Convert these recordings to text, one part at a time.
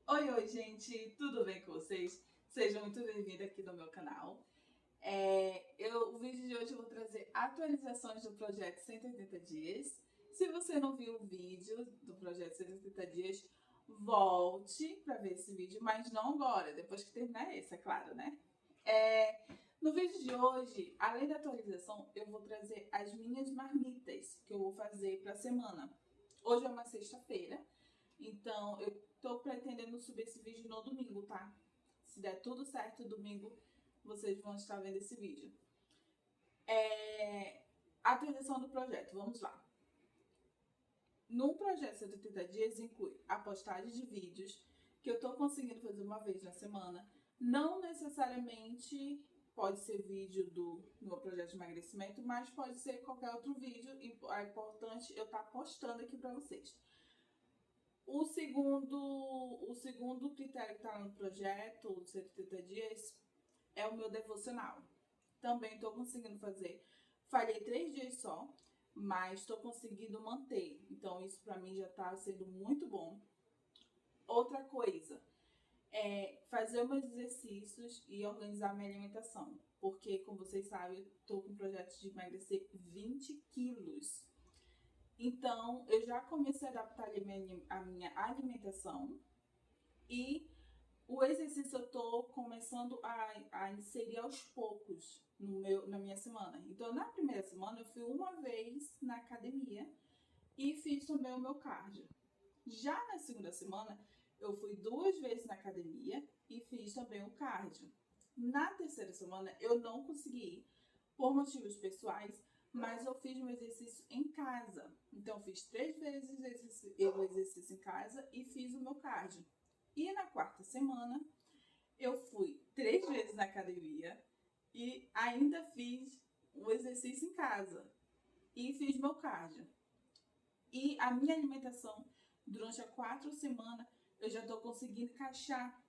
Oi, gente, tudo bem com vocês? Sejam muito bem-vindos aqui no meu canal. O vídeo de hoje eu vou trazer atualizações do projeto 180 dias. Se você não viu o vídeo do projeto 180 dias, volte para ver esse vídeo, mas não agora, depois que terminar esse, é claro, né? É, no vídeo de hoje, além da atualização, eu vou trazer as minhas marmitas que eu vou fazer para a semana. Hoje é uma sexta-feira. Então, eu tô pretendendo subir esse vídeo no domingo, tá? Se der tudo certo, domingo vocês vão estar vendo esse vídeo. Atualização do projeto, vamos lá. No projeto 180 dias inclui a postagem de vídeos, que eu tô conseguindo fazer uma vez na semana. Não necessariamente pode ser vídeo do meu projeto de emagrecimento, mas pode ser qualquer outro vídeo. É importante eu estar postando aqui para vocês. O segundo critério que está no projeto, dos 180 dias, é o meu devocional. Também estou conseguindo fazer. Falhei 3 dias só, mas estou conseguindo manter. Então, isso para mim já está sendo muito bom. Outra coisa é fazer meus exercícios e organizar minha alimentação. Porque, como vocês sabem, eu estou com um projeto de emagrecer 20 quilos. Então, eu já comecei a adaptar a minha alimentação e o exercício eu tô começando a inserir aos poucos na minha semana. Então, na primeira semana, eu fui uma vez na academia e fiz também o meu cardio. Já na segunda semana, eu fui 2 vezes na academia e fiz também o cardio. Na terceira semana, eu não consegui ir por motivos pessoais, mas eu fiz meu exercício em casa. Então, fiz 3 vezes o exercício em casa e fiz o meu cardio. E na quarta semana, eu fui 3 vezes na academia e ainda fiz o exercício em casa e fiz meu cardio. E a minha alimentação, durante as 4 semanas, eu já tô conseguindo encaixar.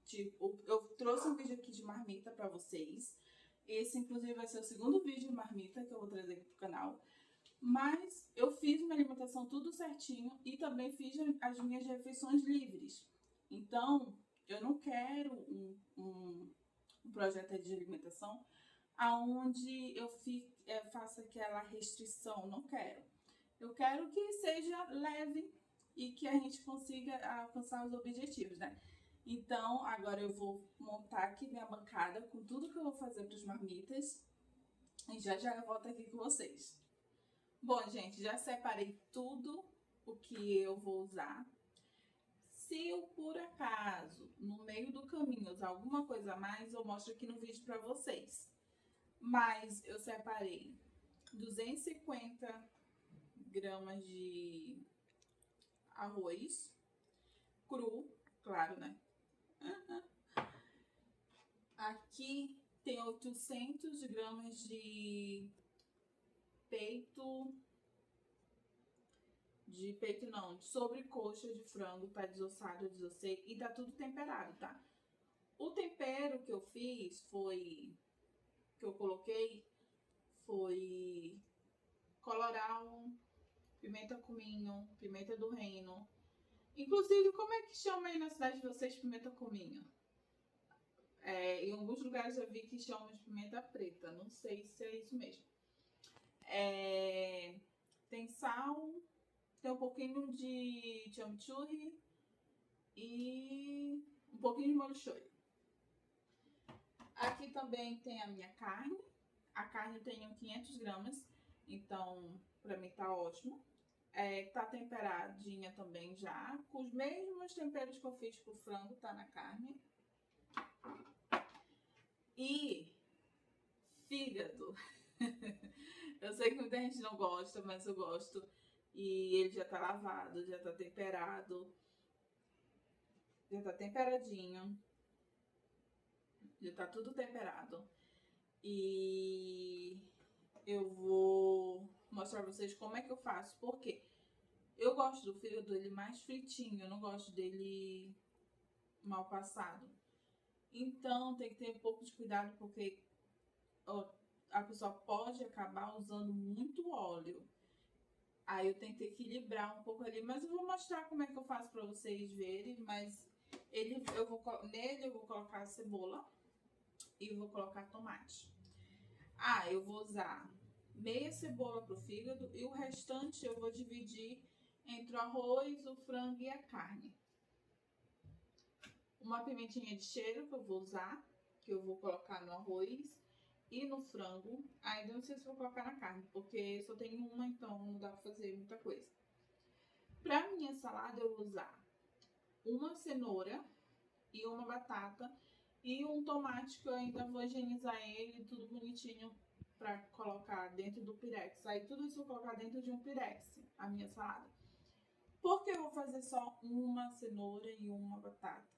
Tipo, eu trouxe um vídeo aqui de marmita pra vocês. Esse, inclusive, vai ser o segundo vídeo de marmita que eu vou trazer aqui pro canal. Mas eu fiz minha alimentação tudo certinho e também fiz as minhas refeições livres. Então, eu não quero um projeto de alimentação aonde eu faça aquela restrição. Não quero. Eu quero que seja leve e que a gente consiga alcançar os objetivos, né? Então, agora eu vou montar aqui minha bancada com tudo que eu vou fazer para os marmitas e já já eu volto aqui com vocês. Bom, gente, já separei tudo o que eu vou usar. Se eu, por acaso, no meio do caminho usar alguma coisa a mais, eu mostro aqui no vídeo para vocês. Mas eu separei 250 gramas de arroz cru, claro, né? Aqui tem 800 gramas de peito, de sobrecoxa de frango, tá desossado, eu desossei e tá tudo temperado, tá? O tempero que eu fiz que eu coloquei foi colorau, pimenta cominho, pimenta do reino. Inclusive, como é que chama aí na cidade de vocês pimenta cominho? Em alguns lugares eu vi que chamam de pimenta preta, não sei se é isso mesmo. Tem sal, tem um pouquinho de chimichurri e um pouquinho de molho shoyu. Aqui também tem a minha carne. A carne tem 500 gramas, então pra mim tá ótimo. Tá temperadinha também já, com os mesmos temperos que eu fiz pro frango, tá na carne. E fígado. Eu sei que muita gente não gosta, mas eu gosto. E ele já tá lavado, já tá temperado, já tá temperadinho, já tá tudo temperado. E eu vou mostrar pra vocês como é que eu faço, porque eu gosto do fígado dele mais fritinho, eu não gosto dele mal passado. Então tem que ter um pouco de cuidado, porque ó, a pessoa pode acabar usando muito óleo. Aí eu tenho que equilibrar um pouco ali, mas eu vou mostrar como é que eu faço pra vocês verem, mas Nele eu vou colocar a cebola e vou colocar tomate. Ah, eu vou usar meia cebola pro fígado e o restante eu vou dividir entre o arroz, o frango e a carne. Uma pimentinha de cheiro que eu vou usar, que eu vou colocar no arroz e no frango. Ainda não sei se vou colocar na carne, porque só tenho uma, então não dá pra fazer muita coisa. Pra minha salada eu vou usar uma cenoura e uma batata e um tomate que eu ainda vou higienizar ele, tudo bonitinho pra colocar dentro do pirex. Aí tudo isso eu vou colocar dentro de um pirex, a minha salada. Por que eu vou fazer só uma cenoura e uma batata?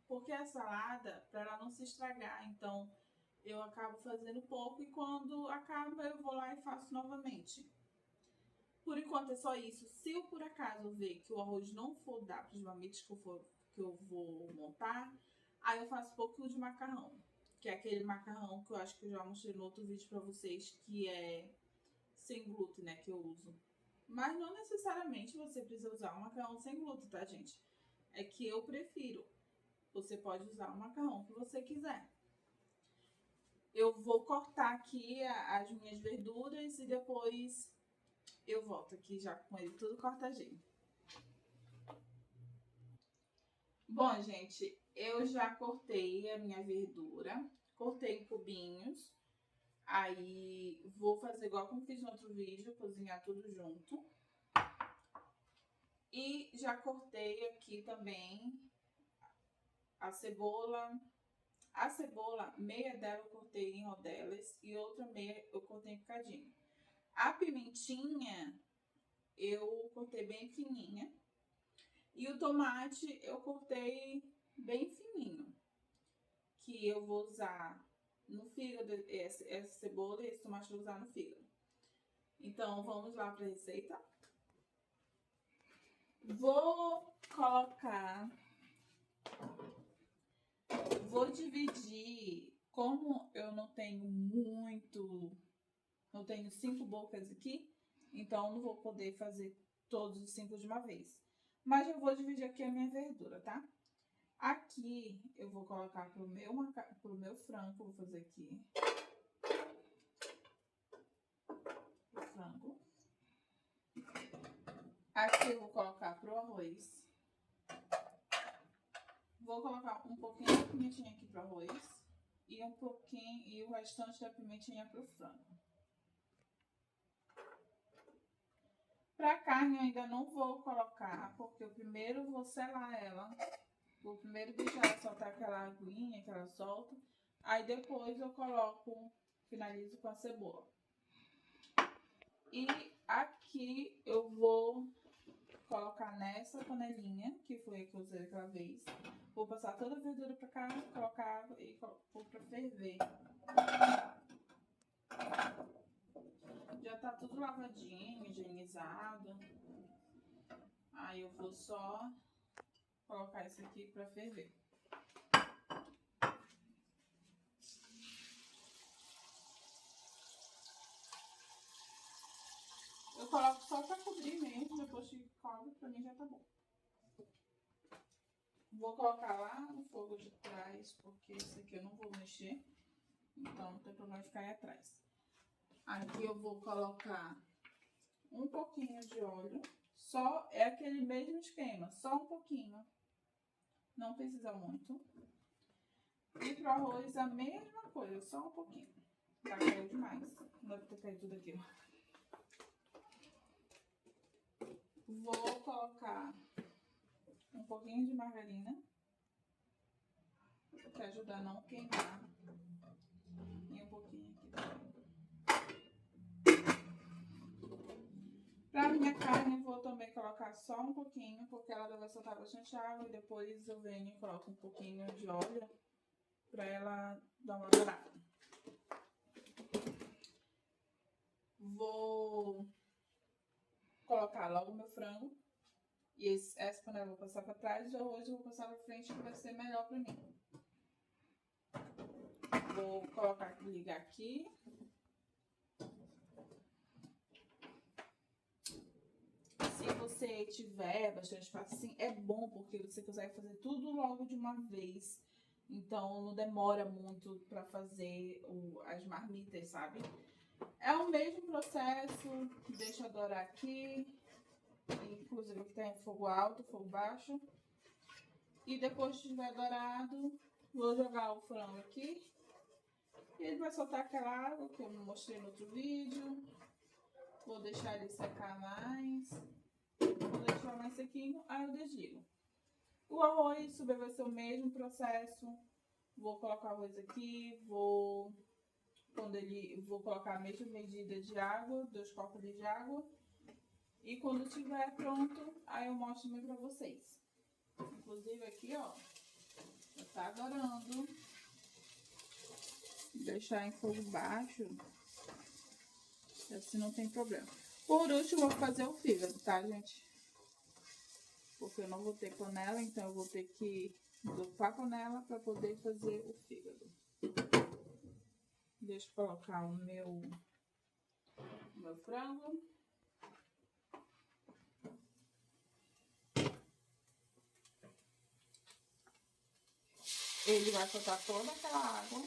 Porque a salada, para ela não se estragar, então eu acabo fazendo pouco e quando acaba eu vou lá e faço novamente. Por enquanto é só isso. Se eu por acaso ver que o arroz não for dar para os marmitas que eu vou montar, aí eu faço um pouquinho de macarrão. Que é aquele macarrão que eu acho que eu já mostrei no outro vídeo para vocês, que é sem glúten, né, que eu uso. Mas não necessariamente você precisa usar um macarrão sem glúten, tá, gente? É que eu prefiro. Você pode usar o macarrão que você quiser. Eu vou cortar aqui as minhas verduras e depois eu volto aqui já com ele tudo cortadinho. Bom, gente, eu já cortei a minha verdura, cortei em cubinhos. Aí vou fazer igual como fiz no outro vídeo, cozinhar tudo junto. E já cortei aqui também a cebola. A cebola, meia dela eu cortei em rodelas e outra meia eu cortei em picadinho. A pimentinha eu cortei bem fininha. E o tomate eu cortei bem fininho. Que eu vou usar no fígado, essa cebola e esse tomate eu vou usar no fígado. Então, vamos lá para a receita. Vou dividir, como eu não tenho não tenho 5 bocas aqui, então não vou poder fazer todos os 5 de uma vez. Mas eu vou dividir aqui a minha verdura, tá? Aqui eu vou colocar pro meu frango, vou fazer aqui o frango. Aqui eu vou colocar pro arroz. Vou colocar um pouquinho de pimentinha aqui pro arroz e o restante da pimentinha pro frango. Pra carne eu ainda não vou colocar, porque eu primeiro vou selar ela. Vou primeiro deixar ela soltar aquela aguinha que ela solta. Aí depois eu finalizo com a cebola. E aqui eu vou colocar nessa panelinha, que foi a que eu usei aquela vez. Vou passar toda a verdura pra cá, colocar e pôr pra ferver. Já tá tudo lavadinho, higienizado. Aí eu vou só colocar isso aqui pra ferver. Eu coloco só pra cobrir mesmo, depois que cobre, pra mim já tá bom. Vou colocar lá no fogo de trás, porque esse aqui eu não vou mexer. Então não tem problema ficar aí atrás. Aqui eu vou colocar um pouquinho de óleo. Só é aquele mesmo esquema, só um pouquinho. Não precisa muito. E pro arroz a mesma coisa, só um pouquinho. Já caiu demais. Não deve ter caído tudo aqui. Vou colocar um pouquinho de margarina para ajudar a não queimar. E um pouquinho aqui também. Pra minha carne eu vou também colocar só um pouquinho, porque ela vai soltar bastante água e depois eu venho e coloco um pouquinho de óleo pra ela dar uma dourada. Vou colocar logo o meu frango. E essa panela eu vou passar pra trás e o arroz eu vou passar pra frente, que vai ser melhor pra mim. Vou ligar aqui. Se você tiver bastante espaço assim, é bom porque você consegue fazer tudo logo de uma vez. Então não demora muito para fazer as marmitas, sabe? É o mesmo processo, deixa eu dourar aqui. Inclusive aqui tá em fogo alto, fogo baixo. E depois que estiver dourado, vou jogar o frango aqui. E ele vai soltar aquela água que eu mostrei no outro vídeo. Vou deixar ele secar mais. Vou deixar mais sequinho, aí eu desligo. O arroz também vai ser o mesmo processo. Vou colocar o arroz aqui, vou colocar a mesma medida de água, 2 copos de água. E quando estiver pronto, aí eu mostro também pra vocês. Inclusive aqui, ó, já tá dourando. Deixar em fogo baixo, assim não tem problema. Por último, eu vou fazer o fígado, tá, gente? Porque eu não vou ter panela, então eu vou ter que dopar a panela para poder fazer o fígado. Deixa eu colocar o meu frango. Ele vai soltar toda aquela água.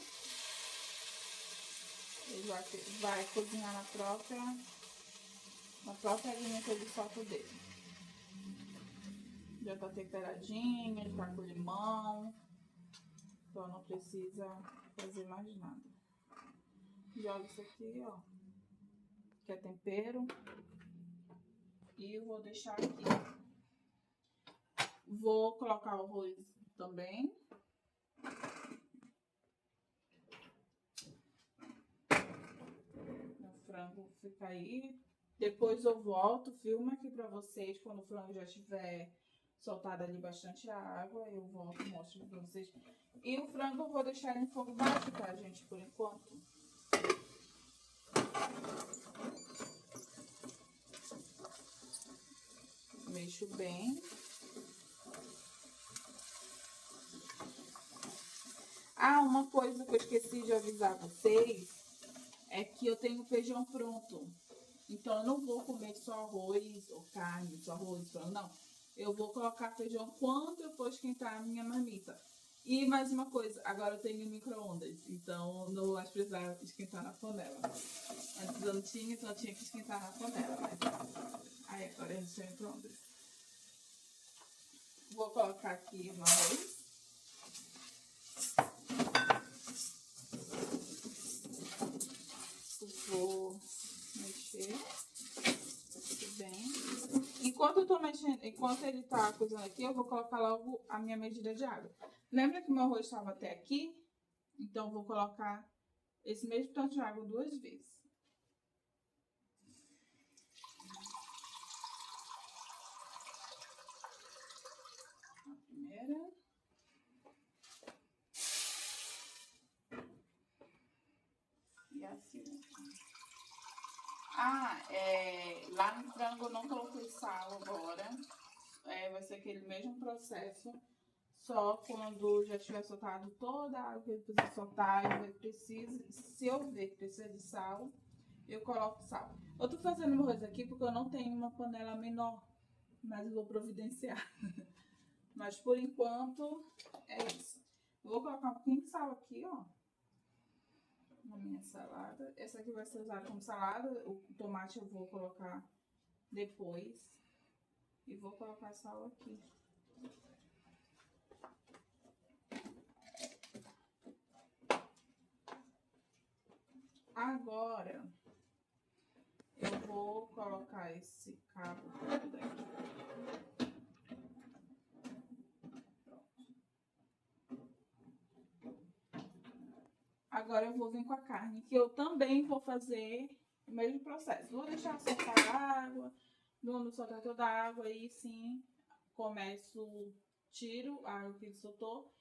Ele vai cozinhar na própria aguinha que ele solta dele. Já tá temperadinho, ele tá com limão. Então não precisa fazer mais nada. Joga isso aqui, ó, que é tempero. E eu vou deixar aqui. Vou colocar o arroz também. O frango fica aí. Depois eu volto, filmo aqui pra vocês quando o frango já estiver soltado ali bastante a água. Eu volto e mostro pra vocês. E o frango eu vou deixar em fogo baixo, tá, gente, por enquanto. Mexo bem. Ah, uma coisa que eu esqueci de avisar vocês é que eu tenho feijão pronto. Então eu não vou comer só arroz ou carne, só arroz, frango, não. Eu vou colocar feijão quando eu for esquentar a minha marmita. E mais uma coisa, agora eu tenho micro-ondas, então não vou mais precisar esquentar na panela. Antes eu não tinha, então eu tinha que esquentar na panela, né? Aí agora a gente tem micro-ondas. Vou colocar aqui o arroz. Vou mexer bem. Enquanto eu tô mexendo, enquanto ele tá cozinhando aqui, eu vou colocar logo a minha medida de água. Lembra que meu arroz estava até aqui? Então, eu vou colocar esse mesmo tanto de água 2 vezes. A primeira. E a segunda. Lá no frango eu não coloquei sal agora. Vai ser aquele mesmo processo. Só quando já tiver soltado toda a água que ele precisa soltar, se eu ver que precisa de sal, eu coloco sal. Eu tô fazendo meu arroz aqui porque eu não tenho uma panela menor, mas eu vou providenciar. Mas por enquanto é isso. Eu vou colocar um pouquinho de sal aqui, ó, na minha salada. Essa aqui vai ser usada como salada. O tomate eu vou colocar depois. E vou colocar sal aqui. Agora, eu vou colocar esse cabo todo aqui. Agora eu vou vir com a carne, que eu também vou fazer o mesmo processo. Vou deixar soltar a água, quando soltar toda a água, aí sim, tiro a água que ele soltou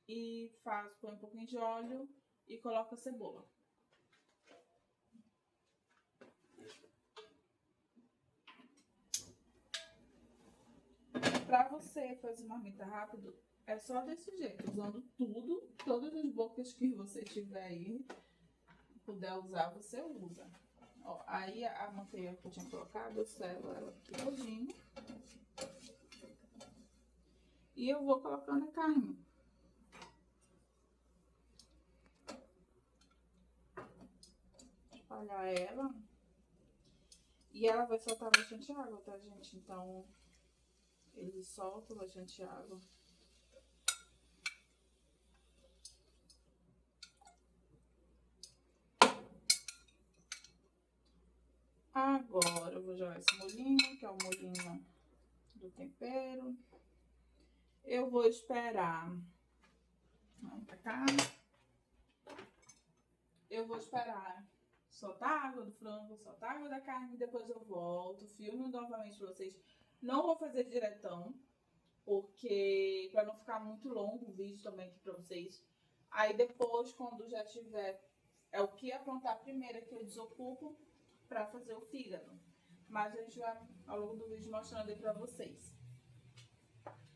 e põe um pouquinho de óleo e coloco a cebola. Pra você fazer marmita rápido, é só desse jeito, usando todas as bocas que você tiver aí, puder usar, você usa. Ó, aí a manteiga que eu tinha colocado, eu selo ela aqui todinho. E eu vou colocando a carne. Espalhar ela. E ela vai soltar bastante água, tá, gente? Então, ele solta bastante água. Agora, eu vou jogar esse molhinho, que é o molhinho do tempero. Eu vou esperar. Vamos pra cá. Eu vou esperar soltar a água do frango, soltar a água da carne, depois eu volto, filmo novamente pra vocês. Não vou fazer diretão, porque pra não ficar muito longo o vídeo também aqui pra vocês. Aí depois, quando já tiver, é o que aprontar primeiro que eu desocupo pra fazer o fígado. Mas a gente vai ao longo do vídeo mostrando aí pra vocês.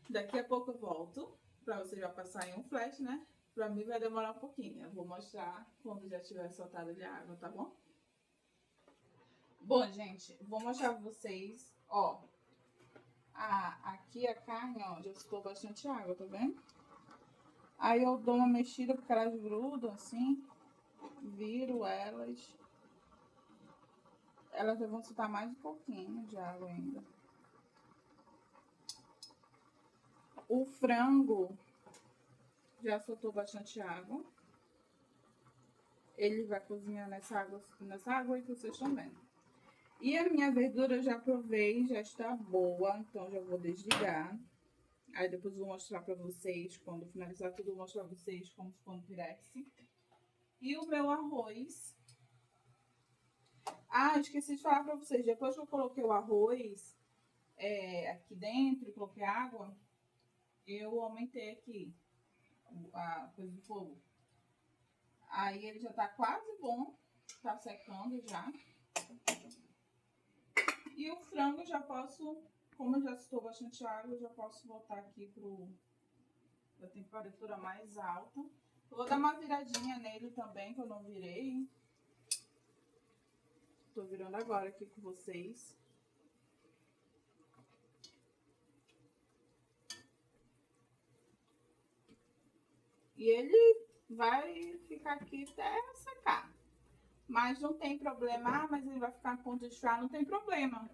Daqui a pouco eu volto, pra vocês já passarem um flash, né? Pra mim vai demorar um pouquinho. Eu vou mostrar quando já tiver soltado de água, tá bom? Bom, gente, vou mostrar pra vocês, ó. Aqui a carne, ó, já soltou bastante água, tá vendo? Aí eu dou uma mexida porque elas grudam assim. Viro elas. Elas vão soltar mais um pouquinho de água ainda. O frango já soltou bastante água. Ele vai cozinhar nessa água aí que vocês estão vendo. E a minha verdura eu já provei, já está boa, então já vou desligar. Aí depois eu vou mostrar pra vocês, quando finalizar tudo, eu vou mostrar pra vocês como ficou no pirex. E o meu arroz. Ah, esqueci de falar pra vocês, depois que eu coloquei o arroz aqui dentro e coloquei água, eu aumentei aqui a coisa do fogo. Aí ele já tá quase bom, tá secando já. E o frango já posso, como eu já estou bastante água, eu já posso botar aqui pra temperatura mais alta. Eu vou dar uma viradinha nele também, que eu não virei. Tô virando agora aqui com vocês. E ele vai ficar aqui até secar. Mas não tem problema. Ah, mas ele vai ficar a ponto de desfiar. Não tem problema.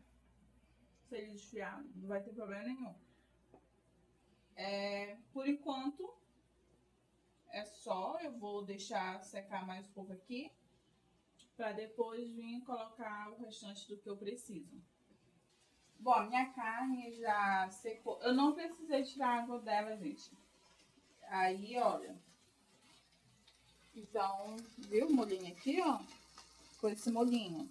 Se ele desfiar, não vai ter problema nenhum. Por enquanto, é só. Eu vou deixar secar mais um pouco aqui. Pra depois vir colocar o restante do que eu preciso. Bom, a minha carne já secou. Eu não precisei tirar a água dela, gente. Aí, olha. Então, viu o molhinho aqui, ó? Com esse molhinho.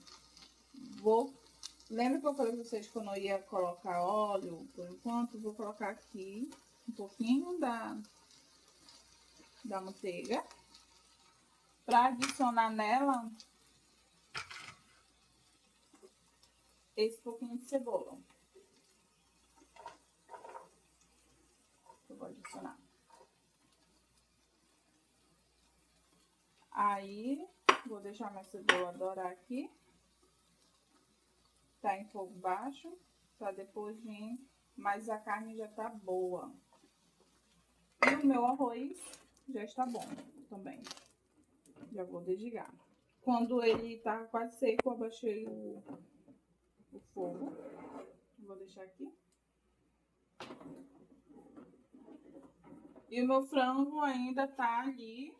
Lembra que eu falei pra vocês que eu não ia colocar óleo por enquanto? Vou colocar aqui um pouquinho da manteiga. Pra adicionar nela esse pouquinho de cebola. Eu vou adicionar. Aí, vou deixar minha cebola dourar aqui. Tá em fogo baixo, pra depois vir, mas a carne já tá boa. E o meu arroz já está bom também. Já vou desligar. Quando ele tá quase seco, eu abaixei o fogo. Vou deixar aqui. E o meu frango ainda tá ali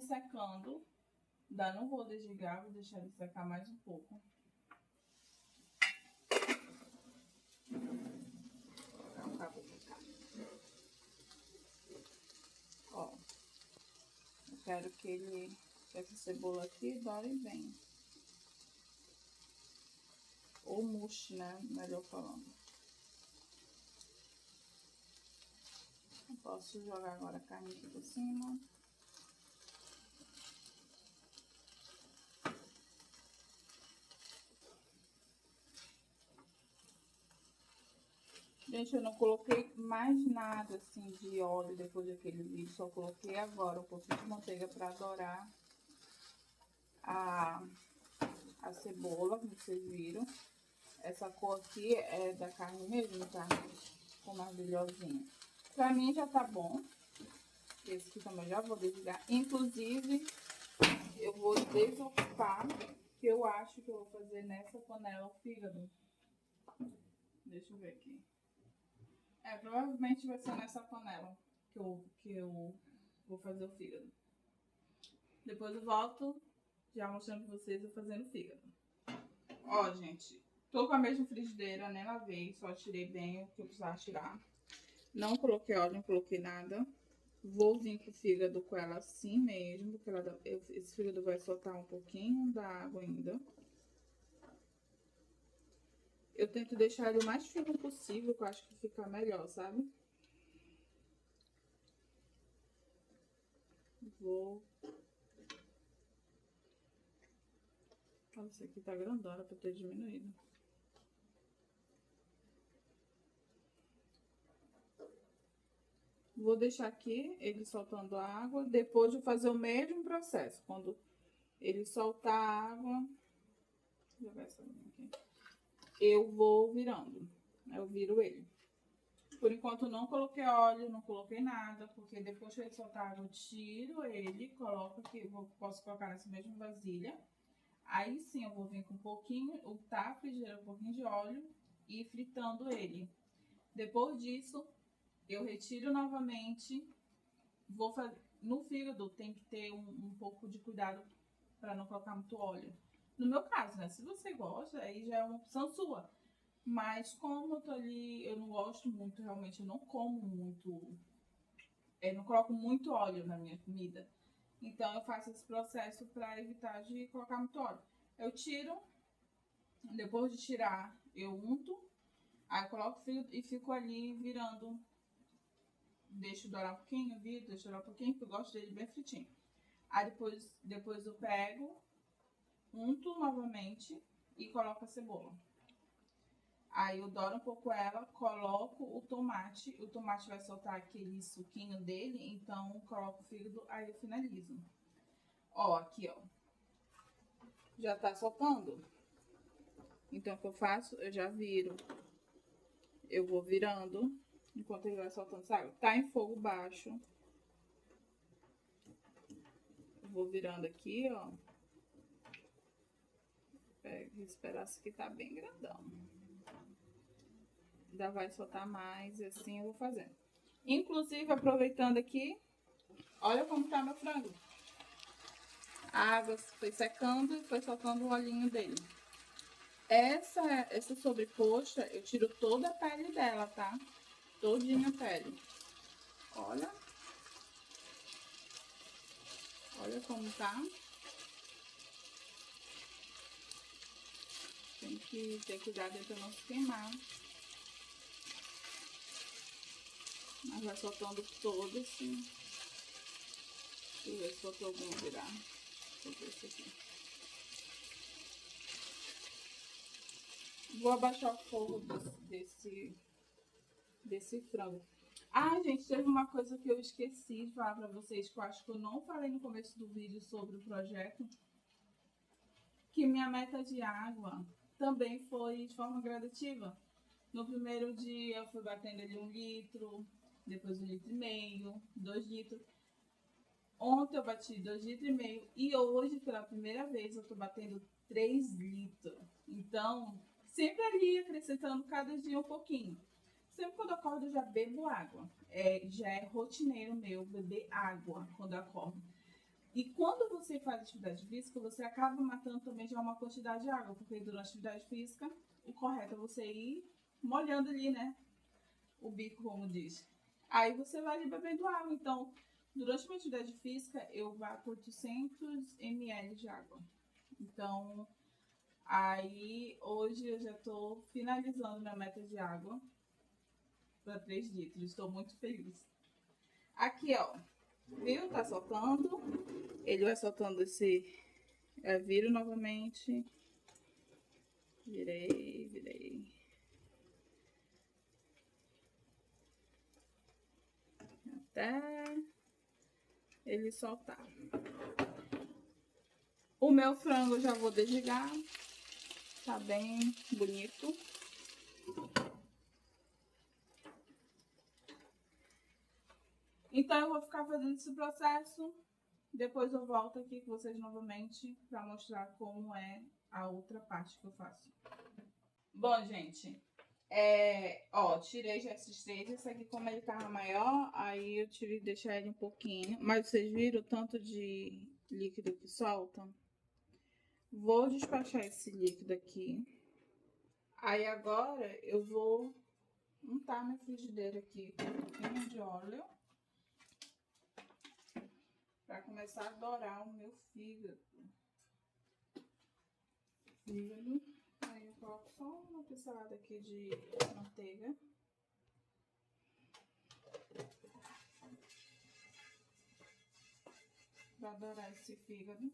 secando. Ainda não vou desligar, vou deixar ele secar mais um pouco. Ó, eu quero que essa cebola aqui dore bem. Ou murche, né? Melhor falando. Eu posso jogar agora a carne aqui por cima. Gente, eu não coloquei mais nada assim de óleo depois daquele vídeo. Só coloquei agora um pouquinho de manteiga para dourar a a cebola, como vocês viram. Essa cor aqui é da carne mesmo, tá? Ficou maravilhosinha. Pra mim já tá bom. Esse aqui também já vou desligar. Inclusive, eu vou desocupar, que eu acho que eu vou fazer nessa panela o fígado. Deixa eu ver aqui. Provavelmente vai ser nessa panela que eu vou fazer o fígado. Depois eu volto já mostrando pra vocês eu fazendo o fígado. Ó, gente, tô com a mesma frigideira, nem lavei, só tirei bem o que eu precisava tirar. Não coloquei óleo, não coloquei nada. Vou vir com o fígado com ela assim mesmo, porque esse fígado vai soltar um pouquinho da água ainda. Eu tento deixar ele o mais fino possível, que eu acho que fica melhor, sabe? Vou... Olha, isso aqui tá grandona pra ter diminuído. Vou deixar aqui ele soltando a água, depois de fazer o mesmo processo. Quando ele soltar a água, vou jogar essa aqui, eu vou virando. Eu viro ele. Por enquanto não coloquei óleo, não coloquei nada, porque depois que ele soltar a água, eu tiro ele, coloco aqui, posso colocar nessa mesma vasilha. Aí sim eu vou vir com um pouquinho, a frigideira, um pouquinho de óleo e fritando ele. Depois disso, eu retiro novamente. No fígado tem que ter um pouco de cuidado para não colocar muito óleo. No meu caso, né? Se você gosta, aí já é uma opção sua. Mas como eu tô ali, eu não gosto muito, realmente, eu não como muito, eu não coloco muito óleo na minha comida. Então eu faço esse processo para evitar de colocar muito óleo. Eu tiro, depois de tirar, eu unto, aí eu coloco o fígado e fico ali virando. Deixo dourar um pouquinho, deixo dourar um pouquinho, porque eu gosto dele bem fritinho. Aí depois eu pego, unto novamente e coloco a cebola. Aí eu douro um pouco ela, coloco o tomate vai soltar aquele suquinho dele, então coloco o fígado, aí eu finalizo. Ó, aqui ó, já tá soltando. Então o que eu faço? Eu já viro. Eu vou virando, enquanto ele vai soltando essa água. Tá em fogo baixo. Eu vou virando aqui, ó. Esse pedaço aqui tá bem grandão. Ainda vai soltar mais, e assim eu vou fazendo. Inclusive, aproveitando aqui, olha como tá meu frango. A água foi secando e foi soltando o olhinho dele. Essa sobrecoxa, eu tiro toda a pele dela, tá? Todinha a pele. Olha. Olha como tá. Tem que ter cuidado pra não se queimar. Mas vai soltando todo assim. Deixa eu ver se faltou algum virar. Deixa eu ver esse aqui. Vou abaixar o fogo desse frango. Ah, gente, teve uma coisa que eu esqueci de falar pra vocês, que eu acho que eu não falei no começo do vídeo sobre o projeto. Que minha meta de água também foi de forma gradativa. No primeiro dia eu fui batendo ali 1 litro, depois 1,5 litro, 2 litros. Ontem eu bati 2,5 litros e hoje, pela primeira vez, eu tô batendo 3 litros. Então, sempre ali acrescentando cada dia um pouquinho. Sempre quando eu acordo eu já bebo água. Já é rotineiro meu beber água quando eu acordo. E quando você faz atividade física, você acaba matando também já uma quantidade de água, porque durante a atividade física, o correto é você ir molhando ali, né? O bico, como diz. Aí você vai ali bebendo água. Então, durante uma atividade física, eu bato 800 ml de água. Então, aí hoje eu já tô finalizando minha meta de água para 3 litros. Estou muito feliz. Aqui, ó. Viu? Tá soltando. Ele vai soltando esse... viro novamente. Virei. Até ele soltar. O meu frango eu já vou desligar. Tá bem bonito. Então eu vou ficar fazendo esse processo. Depois eu volto aqui com vocês novamente para mostrar como é a outra parte que eu faço. Bom, gente, tirei já esses três. Esse aqui, como ele tava maior, aí eu tive que deixar ele um pouquinho. Mas vocês viram o tanto de líquido que solta? Vou despachar esse líquido aqui. Aí agora eu vou untar minha frigideira aqui com um pouquinho de óleo. Pra começar a dourar o meu fígado. Aí eu coloco só uma pincelada aqui de manteiga. Pra dourar esse fígado.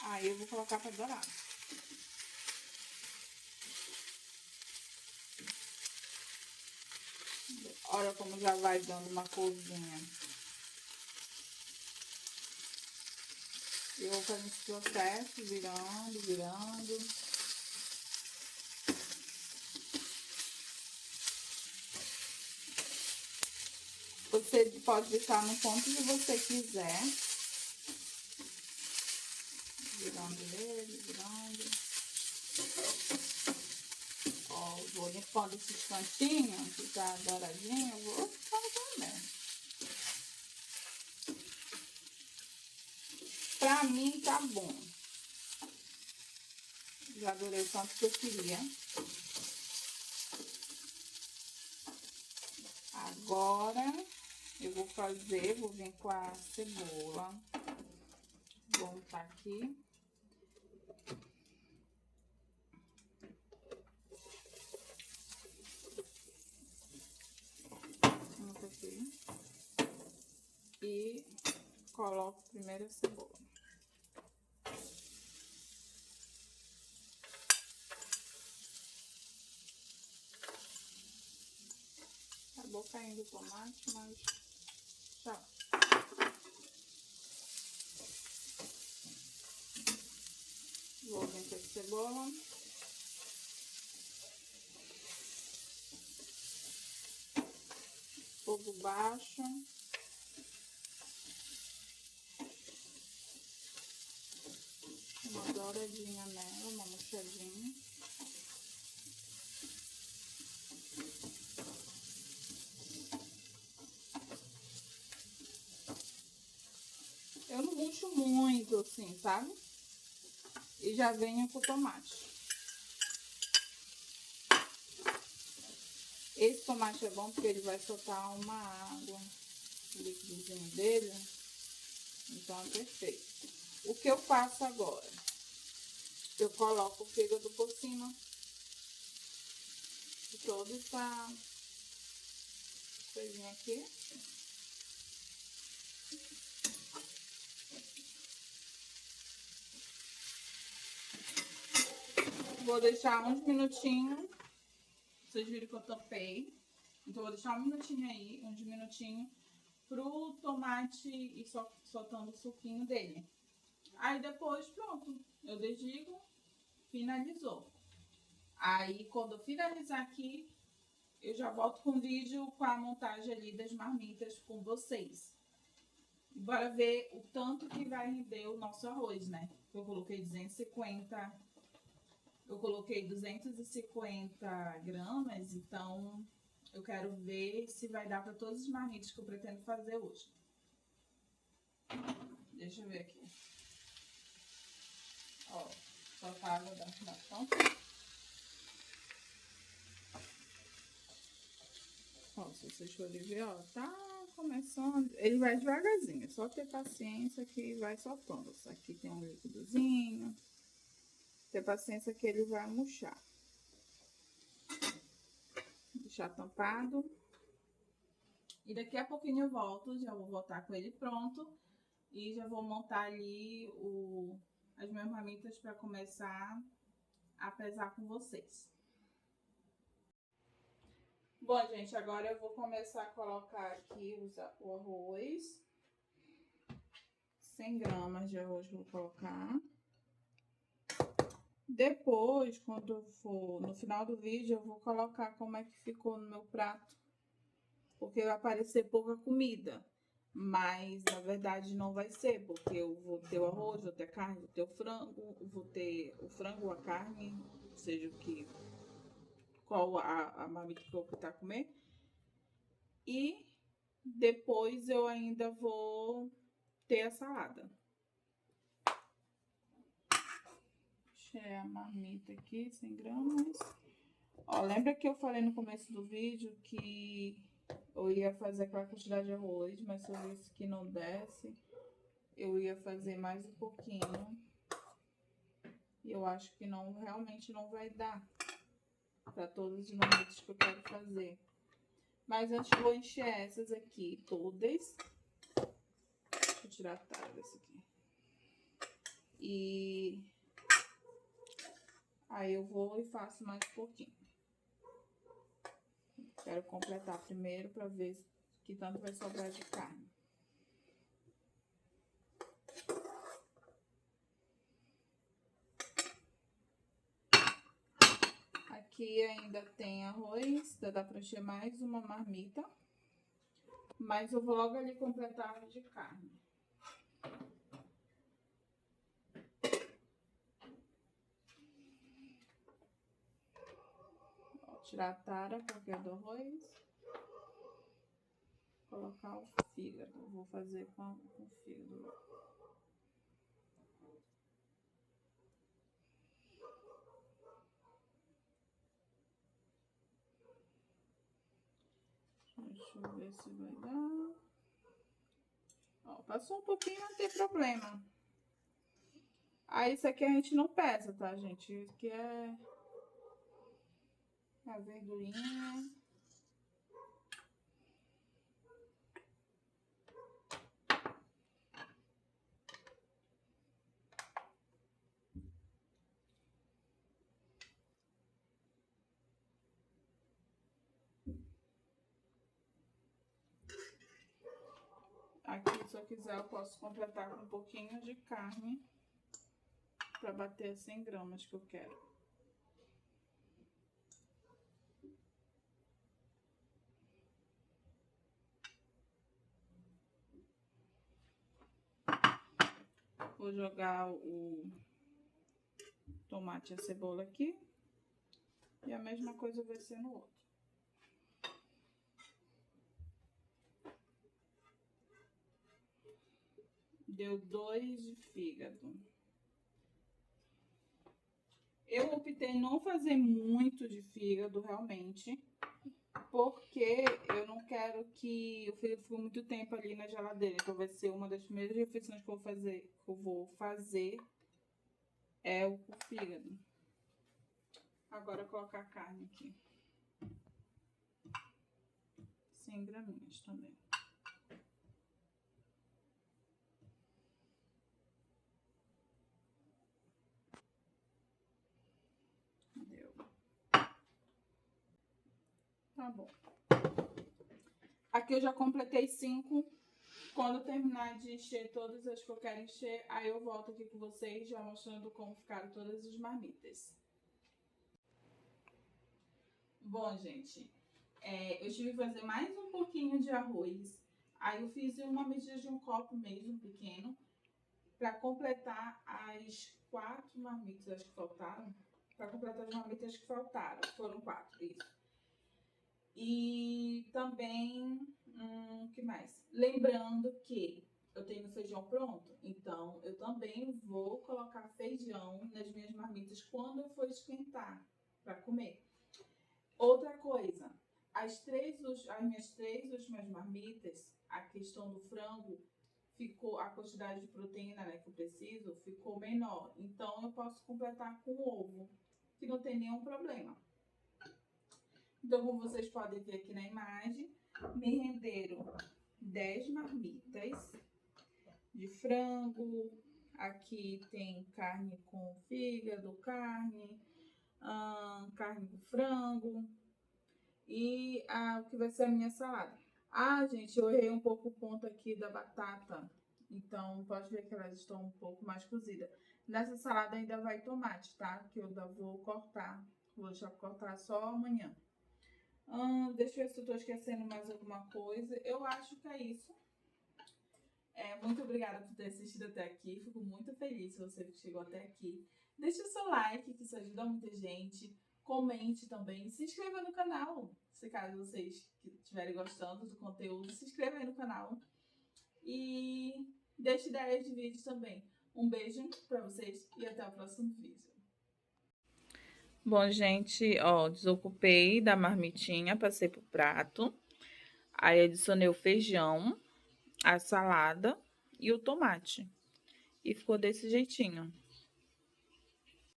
Aí eu vou colocar pra dourar. Olha como já vai dando uma corzinha. Eu vou fazendo esse processo, virando. Você pode deixar no ponto que você quiser. Virando. Ó, vou limpando esses cantinhos que tá douradinho, eu vou também. Pra mim tá bom. Já dourei o tanto que eu queria. Agora eu vou vir com a cebola. Vou untar aqui. Unta aqui. E coloco primeiro a cebola. Acabou caindo o tomate, mas tchau. Vou vir com a cebola. Fogo baixo. Uma douradinha nela, uma murchadinha. Eu não murcho muito assim, sabe? E já venho com o tomate. Esse tomate é bom porque ele vai soltar uma água, o líquidozinho dele. Então é perfeito. O que eu faço agora? Eu coloco o fígado por cima de toda essa coisinha aqui. Vou deixar uns minutinhos. Vocês viram que eu tampei. Então, vou deixar um minutinho aí, uns minutinhos, pro tomate ir soltando o suquinho dele. Aí depois, pronto, eu desligo, finalizou. Aí, quando eu finalizar aqui, eu já volto com o vídeo com a montagem ali das marmitas com vocês. E bora ver o tanto que vai render o nosso arroz, né? Eu coloquei 250... Eu coloquei 250 gramas, então eu quero ver se vai dar para todos os marmitas que eu pretendo fazer hoje. Deixa eu ver aqui. Ó, soltar a água da tampa. Ó, se vocês forem ver, ó, tá começando. Ele vai devagarzinho, é só ter paciência que vai soltando. Isso aqui tem um líquidozinho. Ter paciência que ele vai murchar. Deixar tampado. E daqui a pouquinho eu volto, já vou voltar com ele pronto. E já vou montar ali as minhas marmitas para começar a pesar com vocês. Bom, gente, agora eu vou começar a colocar aqui o arroz. 100 gramas de arroz vou colocar. Depois, quando for no final do vídeo, eu vou colocar como é que ficou no meu prato. Porque vai aparecer pouca comida. Mas, na verdade, não vai ser. Porque eu vou ter o arroz, vou ter a carne, vou ter o frango. Vou ter o frango ou a carne, seja o que... Qual a marmita que eu optar comer. E depois eu ainda vou ter a salada. Deixa a marmita aqui, 100 gramas. Ó, lembra que eu falei no começo do vídeo que eu ia fazer aquela quantidade de arroz, mas se eu visse que não desse, eu ia fazer mais um pouquinho. E eu acho que não, realmente não vai dar para todas as marmitas que eu quero fazer. Mas antes eu vou encher essas aqui todas. Deixa eu tirar a tara dessa aqui. E aí eu vou e faço mais um pouquinho. Quero completar primeiro para ver que tanto vai sobrar de carne. Aqui ainda tem arroz, dá para encher mais uma marmita. Mas eu vou logo ali completar de carne. Ó, tirar a tara, porque é do arroz. Colocar o fígado. Vou fazer com o fígado. Deixa eu ver se vai dar. Ó, passou um pouquinho, não tem problema. Aí isso aqui a gente não pesa, tá, gente? Isso aqui é a verdurinha. Aqui, se eu quiser, eu posso completar com um pouquinho de carne para bater 100 gramas que eu quero. Vou jogar o tomate e a cebola aqui. E a mesma coisa vai ser no outro. Deu 2 de fígado. Eu optei não fazer muito de fígado, realmente. Porque eu não quero que o fígado fique muito tempo ali na geladeira. Então vai ser uma das primeiras refeições que eu vou fazer é o fígado. Agora eu vou colocar a carne aqui. 100 graminhas também. Deu. Tá bom. Aqui eu já completei 5. Quando eu terminar de encher todas as que eu quero encher, aí eu volto aqui com vocês já mostrando como ficaram todas as marmitas. Bom, gente, eu tive que fazer mais um pouquinho de arroz. Aí eu fiz uma medida de um copo mesmo, pequeno, para completar as 4 marmitas que faltaram. Para completar as marmitas que faltaram, foram 4, isso. E também, o que mais? Lembrando que eu tenho feijão pronto, então eu também vou colocar feijão nas minhas marmitas quando eu for esquentar para comer. Outra coisa, as minhas 3 últimas marmitas, a questão do frango, ficou a quantidade de proteína, né, que eu preciso, ficou menor. Então eu posso completar com ovo, que não tem nenhum problema. Então, como vocês podem ver aqui na imagem, Me renderam 10 marmitas de frango. Aqui tem carne com fígado, carne com frango e o que vai ser a minha salada. Gente, eu errei um pouco o ponto aqui da batata, então pode ver que elas estão um pouco mais cozidas. Nessa salada ainda vai tomate, tá? Que eu ainda vou cortar, vou já cortar só amanhã. Deixa eu ver se eu tô esquecendo mais alguma coisa. Eu acho que é isso. Muito obrigada por ter assistido até aqui. Fico muito feliz se você chegou até aqui. Deixe o seu like, que isso ajuda muita gente. Comente também. Se inscreva no canal. Se caso vocês estiverem gostando do conteúdo, se inscreva aí no canal. E deixe ideias de vídeos também. Um beijo pra vocês e até o próximo vídeo. Bom, gente, desocupei da marmitinha, passei pro prato. Aí adicionei o feijão, a salada e o tomate. E ficou desse jeitinho.